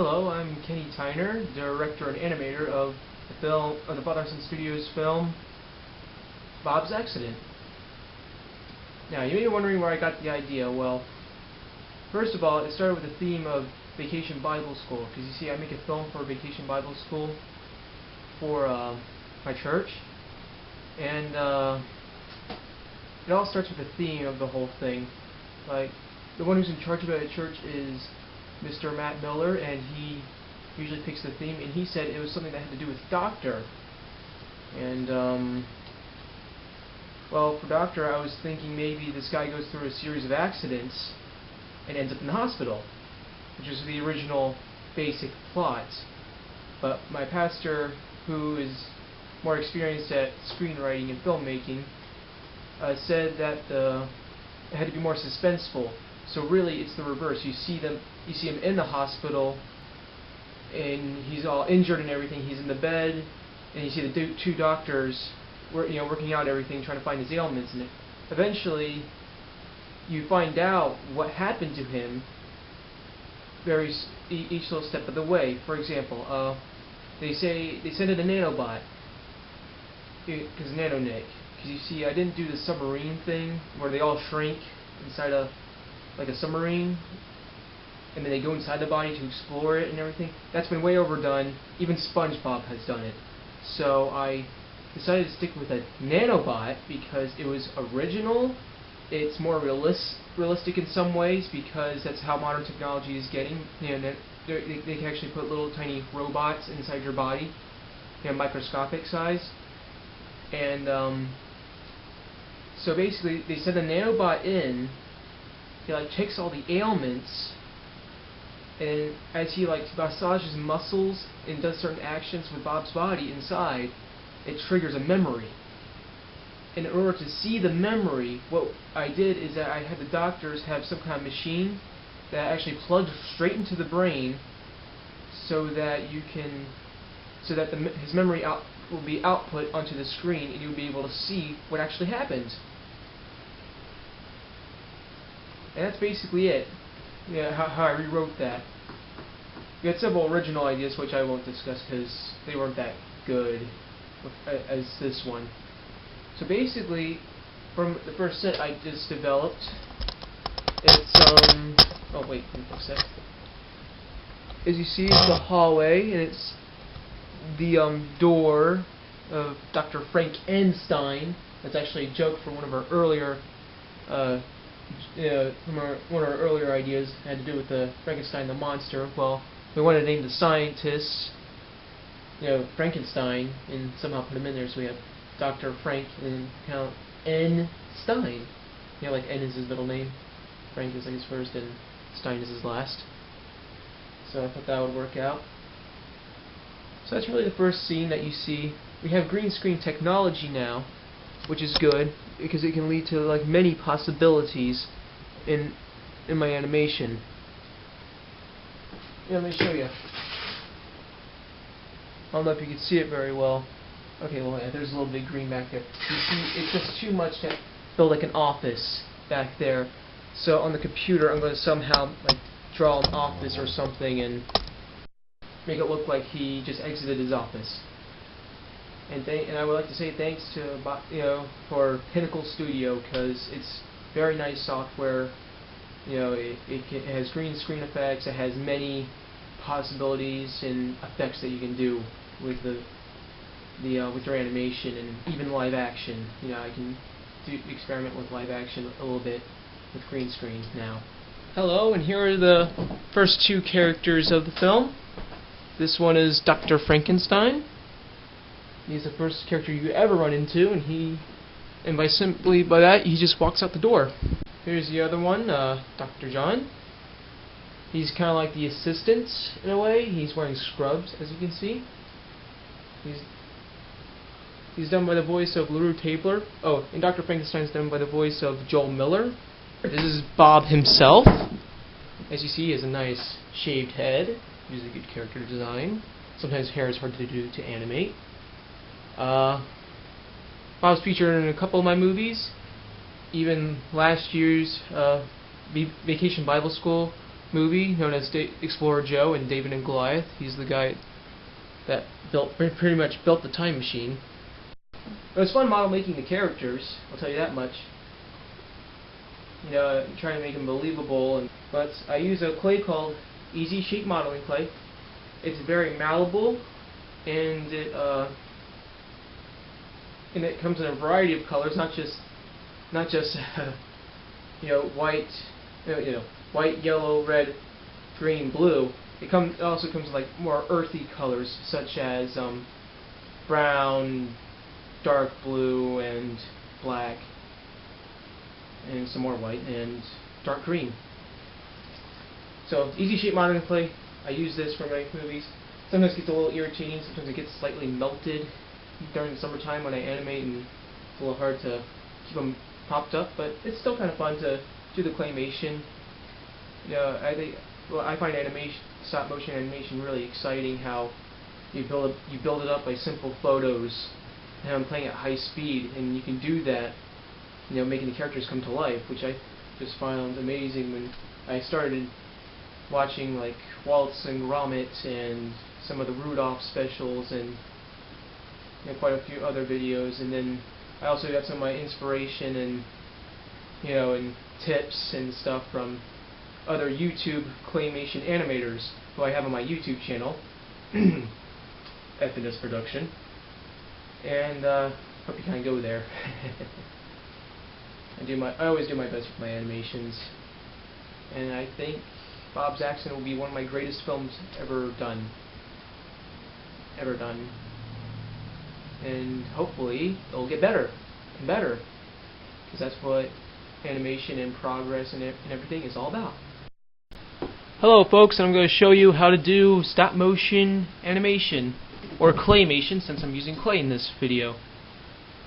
Hello, I'm Kenny Tyner, director and animator of the Butterson Studios film Bob's Accident. Now, you may be wondering where I got the idea. Well, first of all, it started with the theme of Vacation Bible School, because you see, I make a film for Vacation Bible School for my church, and it all starts with the theme of the whole thing. Like, the one who's in charge of it at church is Mr. Matt Miller, and he usually picks the theme, and he said it was something that had to do with Doctor. And, well, for Doctor, I was thinking maybe this guy goes through a series of accidents and ends up in the hospital, which is the original basic plot. But my pastor, who is more experienced at screenwriting and filmmaking, said that it had to be more suspenseful. So really, it's the reverse. You see him in the hospital, and he's all injured and everything. He's in the bed, and you see the two doctors, working out everything, trying to find his ailments. And eventually, you find out what happened to him. Each little step of the way. For example, they sent in a nanobot, because nanonick. Because you see, I didn't do the submarine thing where they all shrink inside like a submarine, and then they go inside the body to explore it and everything. That's been way overdone. Even SpongeBob has done it. So I decided to stick with a nanobot because it was original. It's more realistic in some ways because that's how modern technology is getting. They can actually put little tiny robots inside your body, microscopic size. And so basically, they send a nanobot in. He takes all the ailments, and as he massages muscles and does certain actions with Bob's body inside, it triggers a memory. And in order to see the memory, what I did is that I had the doctors have some kind of machine that actually plugged straight into the brain, so that his memory will be output onto the screen, and you'll be able to see what actually happened. And that's basically it. How I rewrote that. We had several original ideas, which I won't discuss because they weren't that good as this one. So basically, from the first set I just developed, it's oh wait, let me fix that. As you see, it's the hallway, and it's the door of Dr. Frankenstein. That's actually a joke from one of our earlier one of our earlier ideas. Had to do with the Frankenstein the monster. Well, we wanted to name the scientist, Frankenstein, and somehow put him in there. So we have Dr. Frank and Count N. Stein. Like N is his middle name, Frank is his first, and Stein is his last. So I thought that would work out. So that's really the first scene that you see. We have green screen technology now, which is good because it can lead to many possibilities in my animation. Let me show you. I don't know if you can see it very well. Okay, well, there's a little bit green back there. You see, it's just too much to build an office back there. So on the computer, I'm going to somehow draw an office or something and make it look like he just exited his office. And I would like to say thanks to for Pinnacle Studio, because it's very nice software. It has green screen effects. It has many possibilities and effects that you can do with with your animation, and even live action. I can experiment with live action a little bit with green screen now. Hello, and here are the first two characters of the film. This one is Dr. Frankenstein. He's the first character you ever run into, and by that, he just walks out the door. Here's the other one, Dr. John. He's kind of like the assistant in a way. He's wearing scrubs, as you can see. He's done by the voice of LaRue Tabler. Oh, and Dr. Frankenstein's done by the voice of Joel Miller. This is Bob himself. As you see, he has a nice shaved head. He's a good character design. Sometimes hair is hard to do to animate. Bob's featured in a couple of my movies. Even last year's Vacation Bible School movie known as Explorer Joe and David and Goliath. He's the guy that pretty much built the time machine. It was fun model making the characters, I'll tell you that much. You know, trying to make them believable. But I use a clay called Easy Shape Modeling Clay. It's very malleable, and it comes in a variety of colors, not just you know, white, white, yellow, red, green, blue. It also comes in like more earthy colors, such as brown, dark blue, and black, and some more white and dark green. So Easy Shape Modeling Clay. I use this for my movies. Sometimes it gets a little irritating. Sometimes it gets slightly melted during the summertime when I animate, and it's a little hard to keep them popped up. But it's still kind of fun to do the claymation. You know, I find stop motion animation really exciting. How you build it up by simple photos, and I'm playing at high speed, and you can do that. You know, making the characters come to life, which I just found amazing when I started watching like Waltz and Gromit and some of the Rudolph specials, and you know, quite a few other videos. And then I also got some of my inspiration and and tips and stuff from other YouTube claymation animators who I have on my YouTube channel, FNS Production. And hope you kind of go there. I always do my best with my animations, and I think Bob's Accident will be one of my greatest films ever done. And hopefully it'll get better and better, because that's what animation and progress and everything is all about. Hello folks, I'm going to show you how to do stop motion animation, or claymation, since I'm using clay in this video.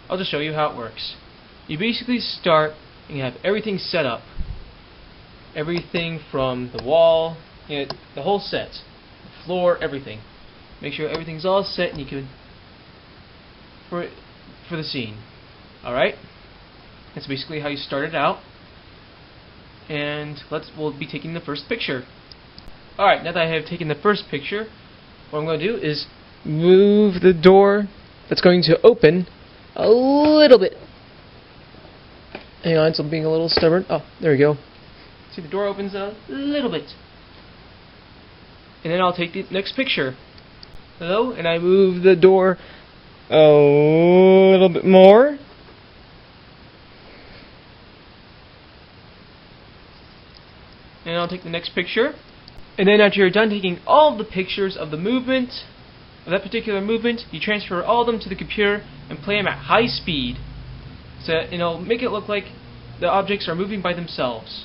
I'll just show you how it works. You basically start and you have everything set up. Everything from the wall, the whole set, the floor, everything. Make sure everything's all set, and you can for the scene. All right. That's basically how you start it out. And we'll be taking the first picture. All right. Now that I have taken the first picture, what I'm going to do is move the door that's going to open a little bit. Hang on, so I'm being a little stubborn. Oh, there we go. See, the door opens a little bit. And then I'll take the next picture. Hello, and I move the door a little bit more. And I'll take the next picture. And then after you're done taking all of the pictures of the movement, of that particular movement, you transfer all of them to the computer and play them at high speed. So, make it look like the objects are moving by themselves.